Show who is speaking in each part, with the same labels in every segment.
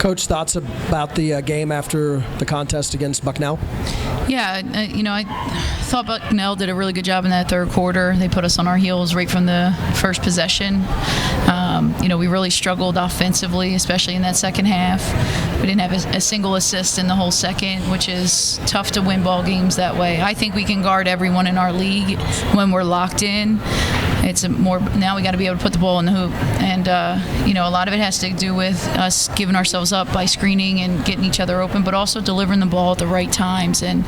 Speaker 1: Coach, thoughts about the game after the contest against Bucknell?
Speaker 2: Yeah, I thought Bucknell did a really good job in that third quarter. They put us on our heels right from the first possession. We really struggled offensively, especially in that second half. We didn't have a single assist in the whole second, which is tough to win ball games that way. I think we can guard everyone in our league when we're locked in. It's now we got to be able to put the ball in the hoop, and a lot of it has to do with us giving ourselves up by screening and getting each other open, but also delivering the ball at the right times. And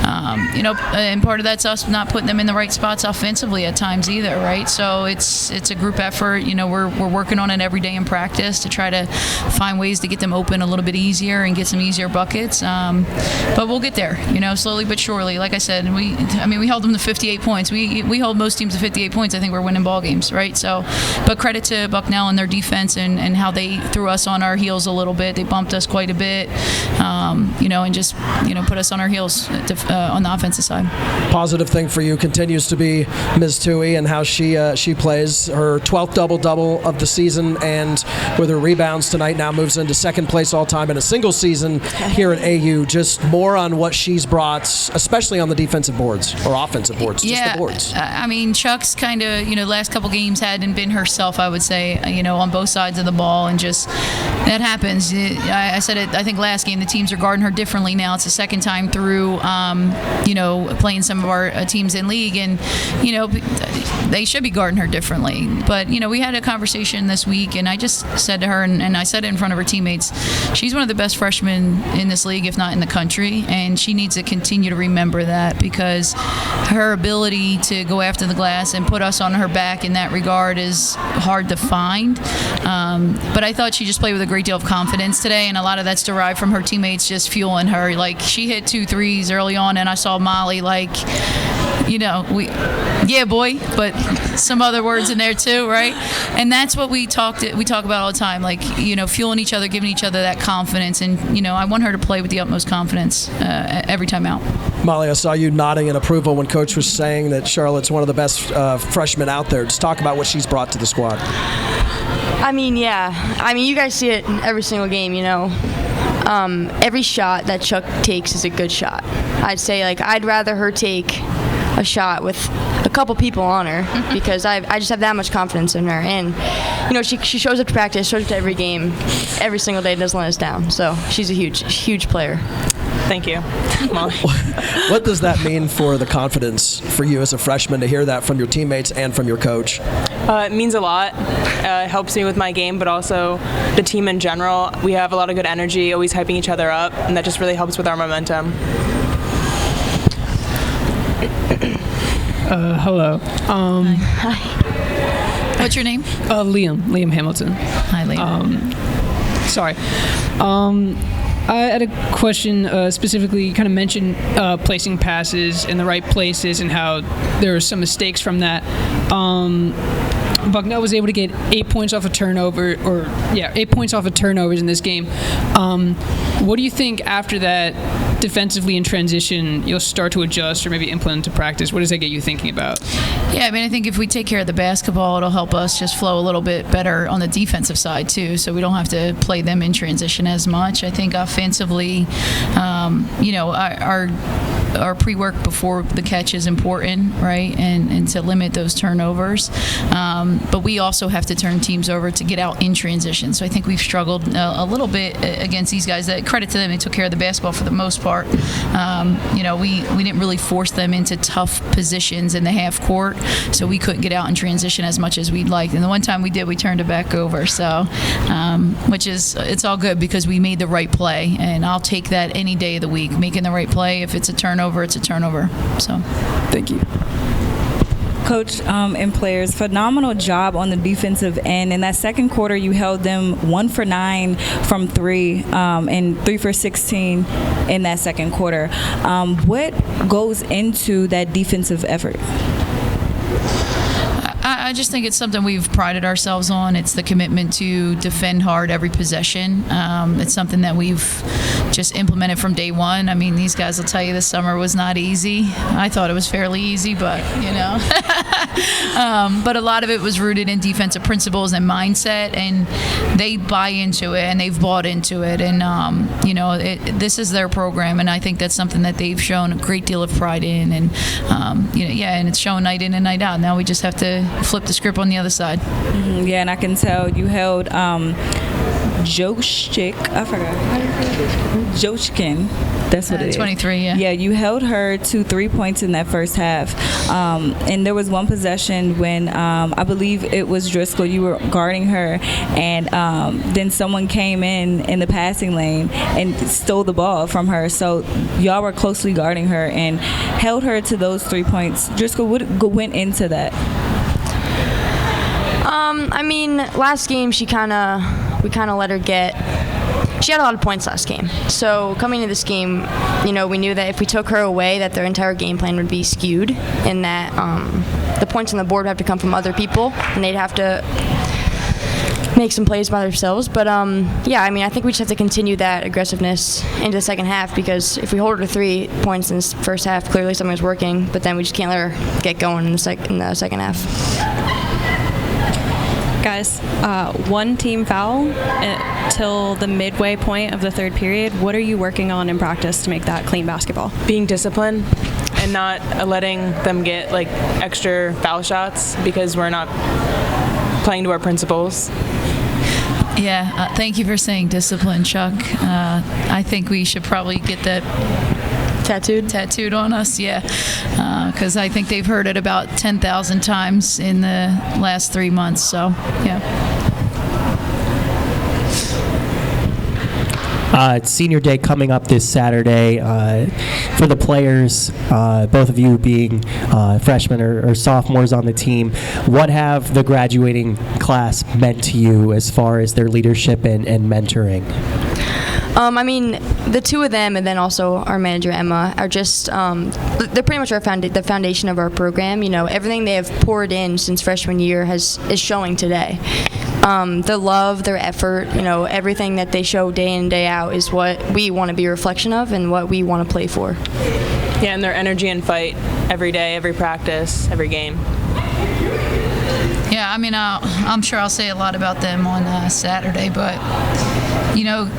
Speaker 2: and part of that's us not putting them in the right spots offensively at times either, right? So it's a group effort. We're working on it every day in practice to try to find ways to get them open a little bit easier and get some easier buckets. But we'll get there, slowly but surely. Like I said, we held them to 58 points. We hold most teams to 58 points. I think we're winning ball games, right? So, but credit to Bucknell and their defense and how they threw us on our heels a little bit. They bumped us quite a bit, and just put us on our heels on the offensive side.
Speaker 1: Positive thing for you continues to be Ms. Tuhy and how she plays. Her 12th double-double of the season, and with her rebounds tonight, now moves into second place all-time in a single season here at AU. Just more on what she's brought, especially on the defensive boards or offensive boards, just the boards.
Speaker 2: Chuck's kind of, last couple games hadn't been herself, I would say, on both sides of the ball, and just that happens. I said it, I think last game, the teams are guarding her differently now. It's the second time through, playing some of our teams in league, and, they should be guarding her differently. But, we had a conversation this week, and I just said to her, and I said it in front of her teammates, she's one of the best freshmen in this league, if not in the country, and she needs to continue to remember that, because her ability to go after the glass and put us on her back in that regard is hard to find. But I thought she just played with a great deal of confidence today, and a lot of that's derived from her teammates just fueling her. Like, she hit 2 threes early on, and I saw Molly, yeah, boy, but some other words in there too, right? And that's what we talk about all the time, fueling each other, giving each other that confidence. And, I want her to play with the utmost confidence every time out.
Speaker 1: Molly, I saw you nodding in approval when Coach was saying that Charlotte's one of the best freshmen out there. Just talk about what she's brought to the squad.
Speaker 3: You guys see it every single game, Every shot that Chuck takes is a good shot. I'd say, I'd rather her take a shot with a couple people on her, because I just have that much confidence in her. And, she shows up to practice, shows up to every game, every single day, doesn't let us down. So she's a huge player.
Speaker 4: Thank you, Molly.
Speaker 1: What does that mean for the confidence for you as a freshman to hear that from your teammates and from your coach?
Speaker 4: It means a lot. It helps me with my game, but also the team in general. We have a lot of good energy, always hyping each other up, and that just really helps with our momentum.
Speaker 5: Hello.
Speaker 2: Hi. What's your name?
Speaker 5: Liam Hamilton.
Speaker 2: Hi, Liam.
Speaker 5: Sorry. I had a question specifically. You kind of mentioned placing passes in the right places and how there were some mistakes from that. Bucknell was able to get 8 points off a turnover, 8 points off of turnovers in this game. What do you think after that, defensively in transition, you'll start to adjust or maybe implement into practice? What does that get you thinking about?
Speaker 2: Yeah, I think if we take care of the basketball, it'll help us just flow a little bit better on the defensive side too, so we don't have to play them in transition as much. I think offensively, our pre-work before the catch is important, right, and to limit those turnovers. But we also have to turn teams over to get out in transition. So I think we've struggled a little bit against these guys. Credit to them, they took care of the basketball for the most part. We didn't really force them into tough positions in the half court, so we couldn't get out in transition as much as we'd like. And the one time we did, we turned it back over. So, it's all good because we made the right play, and I'll take that any day of the week. Making the right play, if it's a turnover, it's a turnover. So,
Speaker 5: thank you.
Speaker 6: Coach and players, phenomenal job on the defensive end. In that second quarter, you held them 1 for 9 from 3 and 3 for 16 in that second quarter. What goes into that defensive effort?
Speaker 2: I I just think it's something we've prided ourselves on. It's the commitment to defend hard every possession. It's something that we've just implemented from day one. I mean, these guys will tell you this summer was not easy. I thought it was fairly easy, but, but a lot of it was rooted in defensive principles and mindset, and they buy into it, and they've bought into it. And, this is their program, and I think that's something that they've shown a great deal of pride in. And, and it's shown night in and night out. Now we just have to flip the script on the other side.
Speaker 6: Mm-hmm. Yeah, and I can tell you held Joshik. I forgot. Joshkin. That's what it is.
Speaker 2: 23, yeah.
Speaker 6: Yeah, you held her to 3 points in that first half. And there was one possession when I believe it was Driscoll. You were guarding her, and then someone came in the passing lane and stole the ball from her. So y'all were closely guarding her and held her to those 3 points. Driscoll, what went into that?
Speaker 3: Last game we kind of let her get. She had a lot of points last game. So coming into this game, we knew that if we took her away, that their entire game plan would be skewed, and that the points on the board would have to come from other people, and they'd have to make some plays by themselves. But I think we just have to continue that aggressiveness into the second half, because if we hold her to 3 points in this first half, clearly something's working. But then we just can't let her get going in the second half.
Speaker 7: Guys, one team foul till the midway point of the third period. What are you working on in practice to make that clean basketball?
Speaker 4: Being disciplined and not letting them get extra foul shots, because we're not playing to our principles.
Speaker 2: Yeah, thank you for saying discipline, Chuck. I think we should probably get that tattooed on us, yeah, because I think they've heard it about 10,000 times in the last 3 months, so yeah.
Speaker 8: It's senior day coming up this Saturday. For the players, both of you being freshmen or sophomores on the team, what have the graduating class meant to you as far as their leadership and mentoring?
Speaker 3: The two of them, and then also our manager Emma, are just they're pretty much the foundation of our program. Everything they have poured in since freshman year is showing today. Their love, their effort, everything that they show day in, day out is what we want to be a reflection of and what we want to play for.
Speaker 4: Yeah, and their energy and fight every day, every practice, every game.
Speaker 2: Yeah, I'm sure I'll say a lot about them on Saturday, but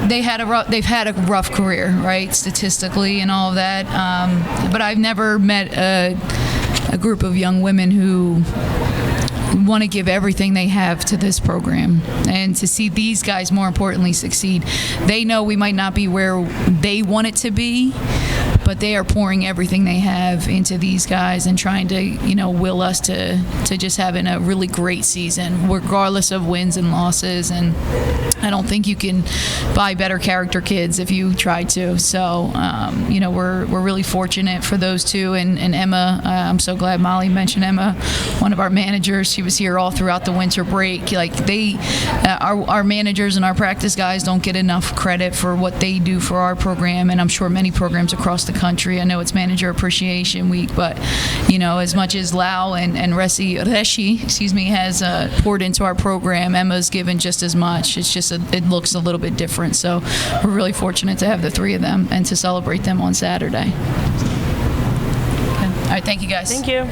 Speaker 2: they've had a rough career, right, statistically and all of that. But I've never met a group of young women who want to give everything they have to this program, and to see these guys, more importantly, succeed. They know we might not be where they want it to be, but they are pouring everything they have into these guys and trying to, will us to just having a really great season, regardless of wins and losses. And I don't think you can buy better character kids if you try to. So, we're really fortunate for those two. And Emma, I'm so glad Molly mentioned Emma, one of our managers. She was here all throughout the winter break. Our managers and our practice guys don't get enough credit for what they do for our program, and I'm sure many programs across the country. I know it's Manager Appreciation Week, but as much as Lau and Reshi has poured into our program, Emma's given just as much. It's just it looks a little bit different. So we're really fortunate to have the three of them and to celebrate them on Saturday. Okay. All right, thank you guys.
Speaker 4: Thank you.